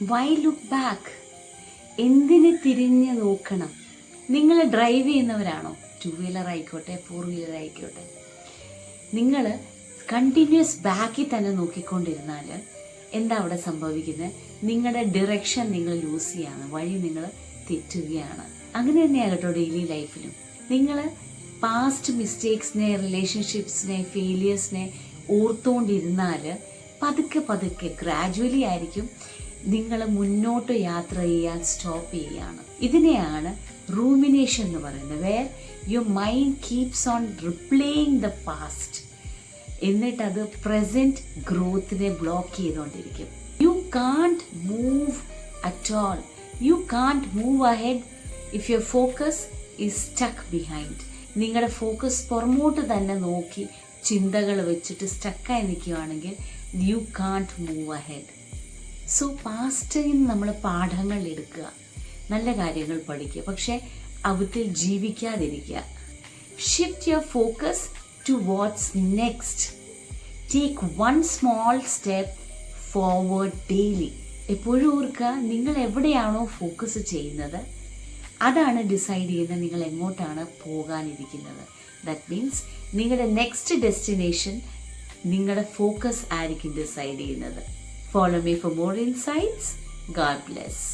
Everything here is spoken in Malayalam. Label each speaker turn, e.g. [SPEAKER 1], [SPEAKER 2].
[SPEAKER 1] Y look back? എന്തിന് തിരിഞ്ഞ് നോക്കണം? നിങ്ങൾ ഡ്രൈവ് ചെയ്യുന്നവരാണോ? 2 വീലർ ആയിക്കോട്ടെ, 4 വീലർ ആയിക്കോട്ടെ, നിങ്ങൾ കണ്ടിന്യൂസ് ബാക്കിൽ തന്നെ നോക്കിക്കൊണ്ടിരുന്നാൽ എന്താ അവിടെ സംഭവിക്കുന്നത്? നിങ്ങളുടെ ഡിറക്ഷൻ നിങ്ങൾ ലൂസ് ചെയ്യാണ്, വഴി നിങ്ങൾ തെറ്റുകയാണ്. അങ്ങനെ തന്നെയാണ് കേട്ടോ ഡെയിലി ലൈഫിലും. നിങ്ങൾ പാസ്റ്റ് മിസ്റ്റേക്സിനെ, റിലേഷൻഷിപ്സിനെ, ഫെയിലിയേഴ്സിനെ ഓർത്തുകൊണ്ടിരുന്നാൽ പതുക്കെ പതുക്കെ ഗ്രാജുവലി ആയിരിക്കും നിങ്ങൾ മുന്നോട്ട് യാത്ര ചെയ്യാൻ സ്റ്റോപ്പ് ചെയ്യുകയാണ്. ഇതിനെയാണ് റൂമിനേഷൻ എന്ന് പറയുന്നത്. Where your mind keeps on replaying the past. എന്നിട്ടത് പ്രസൻറ്റ് ഗ്രോത്തിനെ ബ്ലോക്ക് ചെയ്തുകൊണ്ടിരിക്കും. You can't move at all. You can't move ahead if your focus is stuck behind. നിങ്ങളുടെ ഫോക്കസ് പുറമോട്ട് തന്നെ നോക്കി ചിന്തകൾ വെച്ചിട്ട് സ്റ്റക്കായി നിൽക്കുകയാണെങ്കിൽ you can't move ahead. So പാസ്റ്റിൽ നിന്ന് നമ്മൾ പാഠങ്ങൾ എടുക്കുക, നല്ല കാര്യങ്ങൾ പഠിക്കുക, പക്ഷേ അവത്തിൽ ജീവിക്കാതിരിക്കുക. Shift your focus to what's next. Take one small step forward daily. എപ്പോഴും ഓർക്കുക, നിങ്ങൾ എവിടെയാണോ ഫോക്കസ് ചെയ്യുന്നത് അതാണ് ഡിസൈഡ് ചെയ്യുന്നത് നിങ്ങൾ എങ്ങോട്ടാണ് പോകാനിരിക്കുന്നത്. ദാറ്റ് മീൻസ് നിങ്ങളുടെ നെക്സ്റ്റ് ഡെസ്റ്റിനേഷൻ നിങ്ങളുടെ ഫോക്കസ് ആയിരിക്കും ഡിസൈഡ് ചെയ്യുന്നത്. Follow me for more insights. God bless.